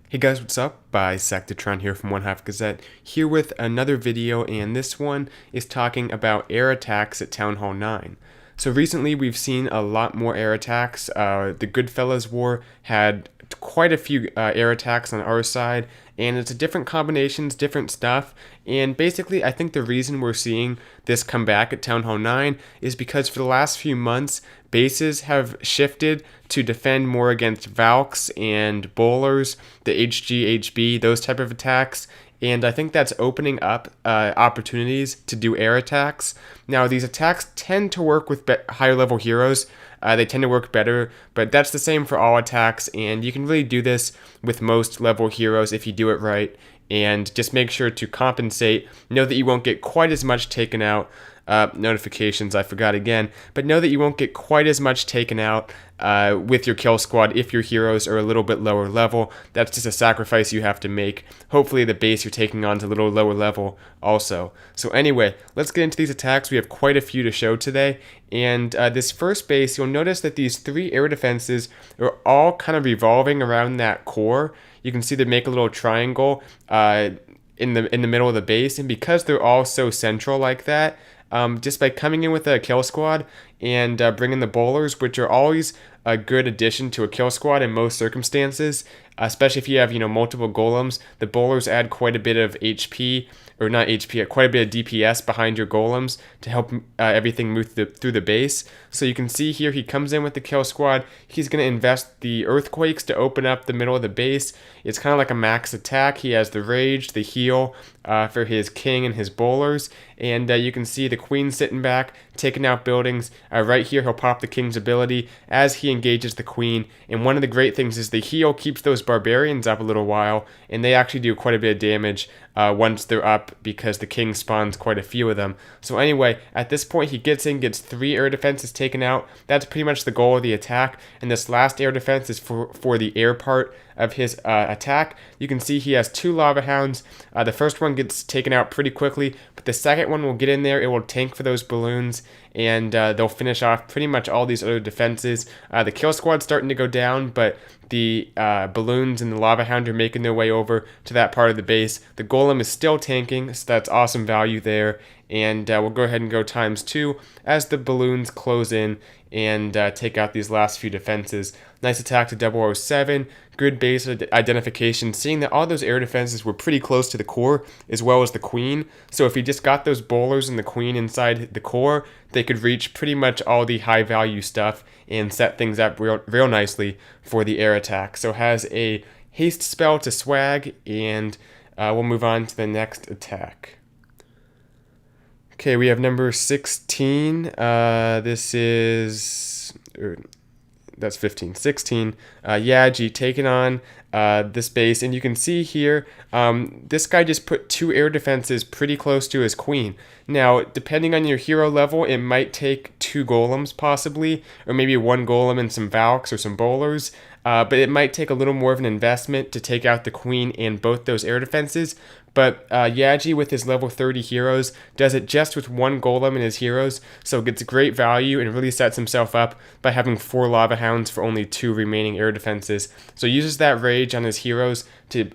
Hey guys, what's up? Bisectatron here from OneHive Gazette, here with another video, and this one is talking about air attacks at Town Hall 9. So recently we've seen a lot more air attacks. The Goodfellas war had quite a few air attacks on our side, and it's different combinations, different stuff, and basically I think the reason we're seeing this come back at Town Hall 9 is because for the last few months, bases have shifted to defend more against Valks and Bowlers, the HG, HB, those type of attacks, and I think that's opening up opportunities to do air attacks. Now, these attacks tend to work with higher level heroes. They tend to work better, but that's the same for all attacks, and you can really do this with most level heroes if you do it right, and just make sure to compensate. Know that you won't get quite as much taken out. Notifications, I forgot again, but know that you won't get quite as much taken out with your kill squad if your heroes are a little bit lower level. That's just a sacrifice you have to make. Hopefully the base you're taking on is a little lower level also. So anyway, let's get into these attacks. We have quite a few to show today, and this first base, you'll notice that these three air defenses are all kind of revolving around that core. You can see they make a little triangle in the middle of the base, and because they're all so central like that, just by coming in with a kill squad and bringing the bowlers, which are always a good addition to a kill squad in most circumstances, especially if you have multiple golems. The bowlers add quite a bit of HP, or not HP, quite a bit of DPS behind your golems to help everything move through the base. So you can see here he comes in with the kill squad. He's going to invest the earthquakes to open up the middle of the base. It's kind of like a max attack. He has the rage, the heal for his king and his bowlers, and you can see the queen sitting back, taking out buildings. Right here he'll pop the king's ability as he engages the queen, and one of the great things is the heal keeps those barbarians up a little while, and they actually do quite a bit of damage once they're up because the king spawns quite a few of them. So anyway, at this point he gets 3 air defenses taken out. That's pretty much the goal of the attack, and this last air defense is for the air part of his attack. You can see he has 2 lava hounds. The first one gets taken out pretty quickly, but the second one will get in there. It will tank for those balloons, and they'll finish off pretty much all these other defenses. The kill squad's starting to go down, but the balloons and the lava hound are making their way over to that part of the base. The golem is still tanking, so that's awesome value there. And we'll go ahead and go ×2 as the balloons close in and take out these last few defenses. Nice attack to 007. Good base identification, seeing that all those air defenses were pretty close to the core as well as the queen. So if you just got those bowlers and the queen inside the core, they could reach pretty much all the high value stuff and set things up real nicely for the air attack. So has a haste spell to swag, and we'll move on to the next attack. Okay, we have number 16. This is... that's 15. 16. Yaji taking on this base, and you can see here, this guy just put 2 air defenses pretty close to his queen. Now, depending on your hero level, it might take 2 golems possibly, or maybe 1 golem and some Valks or some bowlers. But it might take a little more of an investment to take out the queen and both those air defenses. But Yaji with his level 30 heroes does it just with 1 golem in his heroes, so gets great value and really sets himself up by having 4 lava hounds for only 2 remaining air defenses. So uses that rage on his heroes to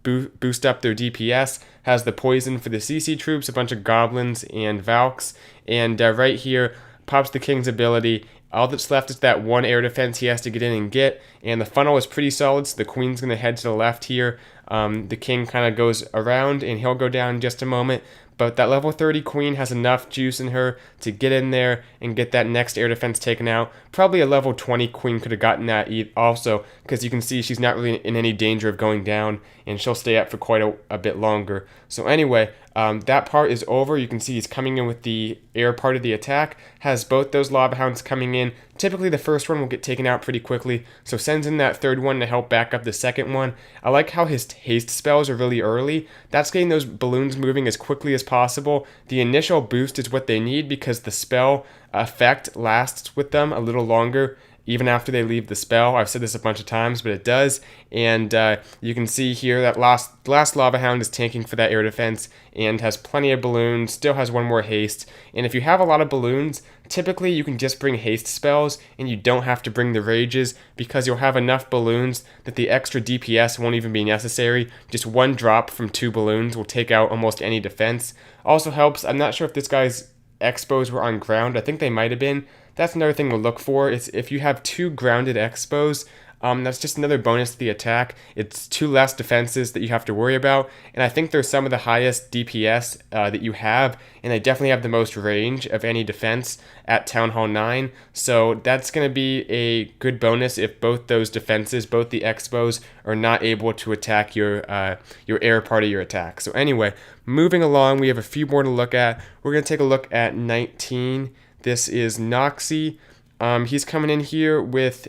boost up their DPS, has the poison for the CC troops, a bunch of goblins and Valks, and right here pops the king's ability. All that's left is that 1 air defense he has to get in and get, and the funnel is pretty solid, so the queen's going to head to the left here. The king kind of goes around, and he'll go down in just a moment, but that level 30 queen has enough juice in her to get in there and get that next air defense taken out. Probably a level 20 queen could have gotten that also, because you can see she's not really in any danger of going down, and she'll stay up for quite a bit longer. So anyway, that part is over. You can see he's coming in with the air part of the attack, has both those lava hounds coming in. Typically the first one will get taken out pretty quickly, so sends in that third one to help back up the second one. I like how his haste spells are really early. That's getting those balloons moving as quickly as possible. The initial boost is what they need because the spell effect lasts with them a little longer, even after they leave the spell. I've said this a bunch of times, but it does. And you can see here that last Lava Hound is tanking for that air defense and has plenty of balloons, still has one more haste. And if you have a lot of balloons, typically you can just bring haste spells and you don't have to bring the rages because you'll have enough balloons that the extra DPS won't even be necessary. Just one drop from 2 balloons will take out almost any defense. Also helps, I'm not sure if this guy's expos were on ground. I think they might have been. That's another thing to look for. Is if you have 2 grounded expos, that's just another bonus to the attack. It's 2 less defenses that you have to worry about, and I think they're some of the highest DPS that you have, and they definitely have the most range of any defense at Town Hall 9, so that's going to be a good bonus if both those defenses, both the expos, are not able to attack your air part of your attack. So anyway, moving along, we have a few more to look at. We're going to take a look at 19. This is Noxy. He's coming in here with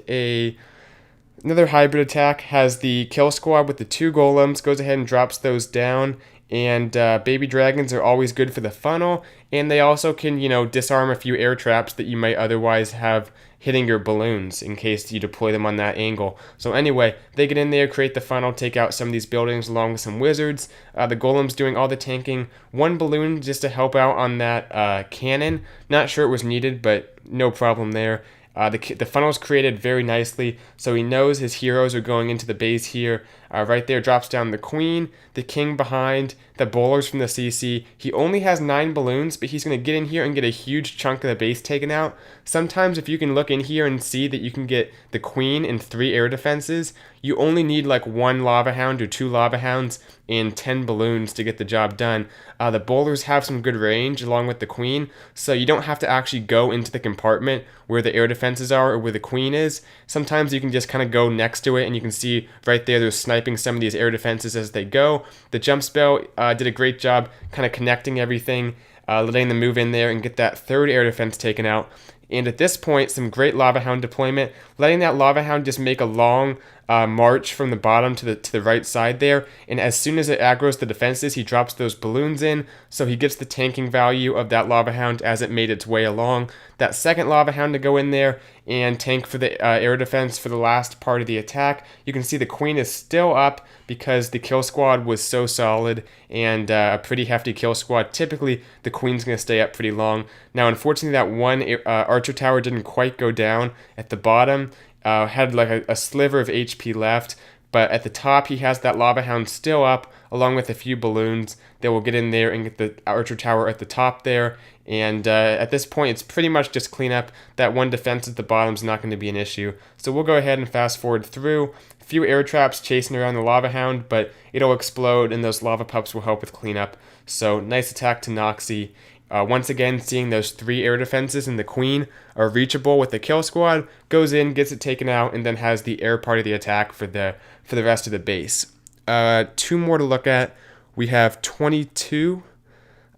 another hybrid attack, has the kill squad with the 2 golems, goes ahead and drops those down, and baby dragons are always good for the funnel, and they also can, disarm a few air traps that you might otherwise have hitting your balloons in case you deploy them on that angle. So anyway, they get in there, create the funnel, take out some of these buildings along with some wizards. The golem's doing all the tanking. 1 balloon just to help out on that cannon. Not sure it was needed, but no problem there. The funnel's created very nicely, so he knows his heroes are going into the base here. Right there drops down the queen, the king behind, the bowlers from the CC. He only has 9 balloons, but he's going to get in here and get a huge chunk of the base taken out. Sometimes if you can look in here and see that you can get the queen and 3 air defenses, you only need like 1 lava hound or 2 lava hounds and 10 balloons to get the job done. The bowlers have some good range along with the queen, so you don't have to actually go into the compartment where the air defenses are or where the queen is. Sometimes you can just kind of go next to it and you can see right there they're sniping some of these air defenses as they go. The jump spell did a great job kind of connecting everything, letting them move in there and get that 3rd air defense taken out. And at this point, some great Lava Hound deployment, letting that Lava Hound just make a long march from the bottom to the right side there. And as soon as it aggroes the defenses, he drops those balloons in, so he gets the tanking value of that Lava Hound as it made its way along. That 2nd Lava Hound to go in there and tank for the air defense for the last part of the attack. You can see the queen is still up because the kill squad was so solid and a pretty hefty kill squad. Typically, the queen's going to stay up pretty long. Now, unfortunately, that one archer tower didn't quite go down at the bottom. Had like a sliver of HP left, but at the top he has that Lava Hound still up along with a few balloons that will get in there and get the archer tower at the top there. And at this point it's pretty much just clean up. That 1 defense at the bottom is not going to be an issue. So we'll go ahead and fast forward through. A few air traps chasing around the Lava Hound, but it'll explode and those lava pups will help with cleanup. So nice attack to Noxy. Once again, seeing those 3 air defenses and the queen are reachable with the kill squad, goes in, gets it taken out, and then has the air part of the attack for the rest of the base. 2 more to look at. We have 22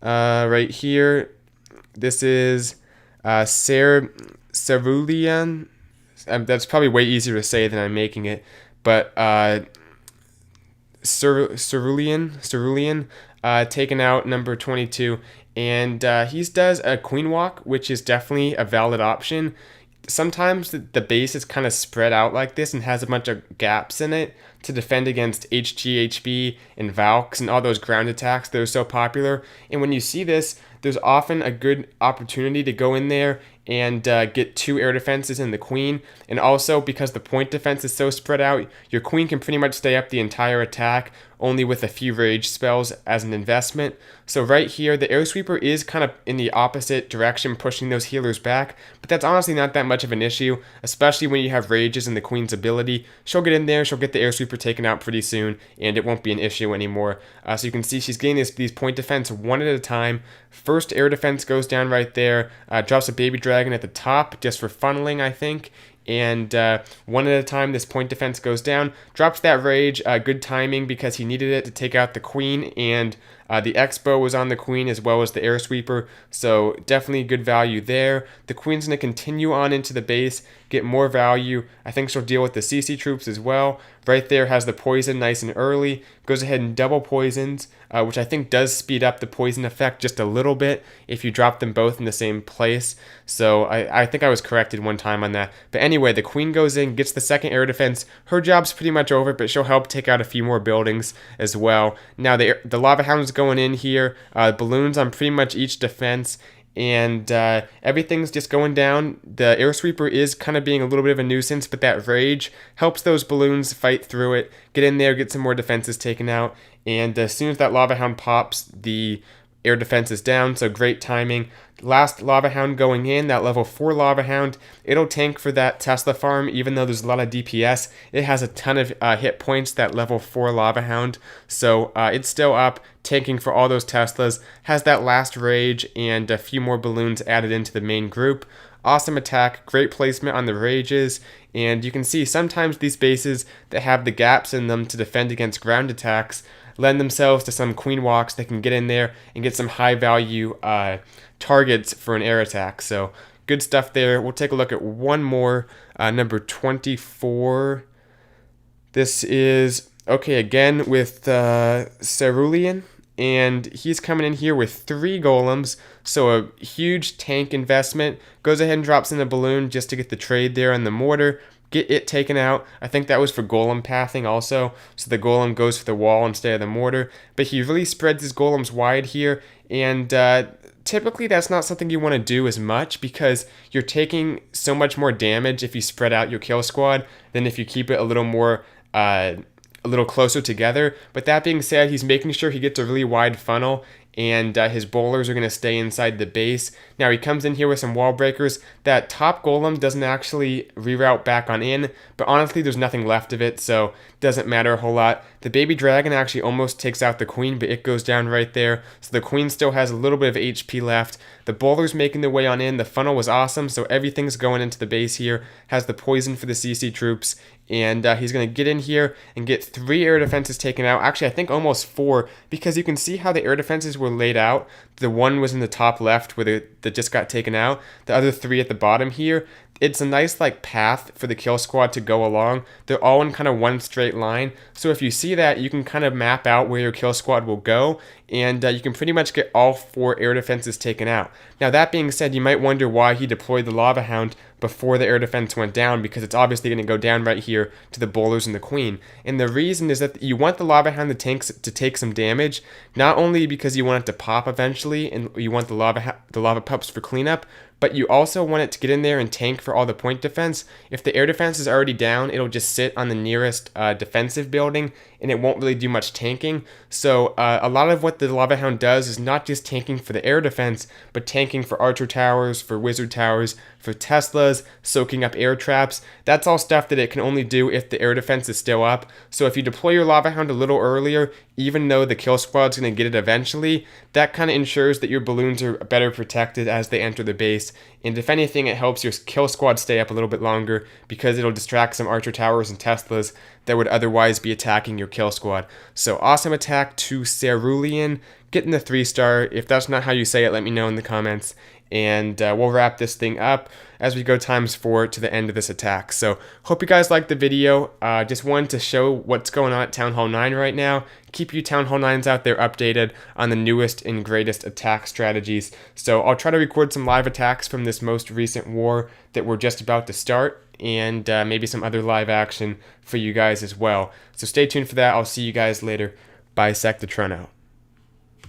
right here. This is Cerulean. That's probably way easier to say than I'm making it, but Cerulean, taken out number 22. And he does a queen walk, which is definitely a valid option. Sometimes the base is kind of spread out like this and has a bunch of gaps in it to defend against HGHB and Valks and all those ground attacks that are so popular. And when you see this, there's often a good opportunity to go in there and get 2 air defenses in the queen. And also, because the point defense is so spread out, your queen can pretty much stay up the entire attack, only with a few rage spells as an investment. So right here, the air sweeper is kind of in the opposite direction, pushing those healers back, but that's honestly not that much of an issue, especially when you have rages in the queen's ability. She'll get in there, she'll get the air sweeper taken out pretty soon, and it won't be an issue anymore. So you can see she's getting these point defense 1 at a time. First air defense goes down right there, drops a baby dragon at the top just for funneling, I think. And 1 at a time, this point defense goes down, drops that rage. Good timing because he needed it to take out the queen and The X-Bow was on the queen as well as the air sweeper, so definitely good value there. The queen's going to continue on into the base, get more value. I think she'll deal with the CC troops as well. Right there has the poison nice and early. Goes ahead and double poisons, which I think does speed up the poison effect just a little bit if you drop them both in the same place. So I think I was corrected one time on that. But anyway, the queen goes in, gets the second air defense. Her job's pretty much over, but she'll help take out a few more buildings as well. Now the Lava Hound's going in here. Balloons on pretty much each defense. And everything's just going down. The air sweeper is kind of being a little bit of a nuisance, but that rage helps those balloons fight through it, get in there, get some more defenses taken out, and as soon as that Lava Hound pops, the air defense is down, so great timing. Last Lava Hound going in, that level 4 Lava Hound, it'll tank for that Tesla farm, even though there's a lot of DPS. It has a ton of hit points, that level 4 Lava Hound, so it's still up, tanking for all those Teslas, has that last rage, and a few more balloons added into the main group. Awesome attack, great placement on the rages, and you can see sometimes these bases that have the gaps in them to defend against ground attacks lend themselves to some queen walks that can get in there and get some high value targets for an air attack. So good stuff there. We'll take a look at one more, number 24. This is, okay, again with Cerulean, and he's coming in here with 3 golems, so a huge tank investment. Goes ahead and drops in a balloon just to get the trade there on the mortar. Get it taken out. I think that was for golem pathing also, so the golem goes for the wall instead of the mortar. But he really spreads his golems wide here, and typically that's not something you want to do as much because you're taking so much more damage if you spread out your kill squad than if you keep it a little more a little closer together. But that being said, he's making sure he gets a really wide funnel, and his bowlers are going to stay inside the base. Now he comes in here with some wall breakers. That top golem doesn't actually reroute back on in, but honestly there's nothing left of it, so doesn't matter a whole lot. The baby dragon actually almost takes out the queen, but it goes down right there, so the queen still has a little bit of HP left. The bowlers making their way on in. The funnel was awesome, so everything's going into the base here. Has the poison for the CC troops, and he's going to get in here and get 3 air defenses taken out. Actually, I think almost 4, because you can see how the air defenses were laid out. The one was in the top left where that just got taken out. The other 3 at the bottom here. It's a nice like path for the kill squad to go along. They're all in kind of one straight line. So if you see that, you can kind of map out where your kill squad will go, and you can pretty much get all 4 air defenses taken out. Now that being said, you might wonder why he deployed the Lava Hound before the air defense went down, because it's obviously going to go down right here to the bowlers and the queen. And the reason is that you want the Lava Hound to take some damage, not only because you want it to pop eventually and you want the lava pups for cleanup, but you also want it to get in there and tank for all the point defense. If the air defense is already down, it'll just sit on the nearest defensive building, and it won't really do much tanking. So a lot of what the Lava Hound does is not just tanking for the air defense, but tanking for archer towers, for wizard towers, for Teslas, soaking up air traps. That's all stuff that it can only do if the air defense is still up. So if you deploy your Lava Hound a little earlier, even though the kill squad's going to get it eventually, that kind of ensures that your balloons are better protected as they enter the base. And if anything, it helps your kill squad stay up a little bit longer because it'll distract some archer towers and Teslas that would otherwise be attacking your kill squad. So awesome attack to Cerulean, getting the 3-star. If that's not how you say it, let me know in the comments. And we'll wrap this thing up as we go ×4 to the end of this attack. So hope you guys liked the video. Just wanted to show what's going on at Town Hall 9 right now. Keep you Town Hall 9s out there updated on the newest and greatest attack strategies. So I'll try to record some live attacks from this most recent war that we're just about to start, and maybe some other live action for you guys as well. So stay tuned for that. I'll see you guys later. Bisectatron out.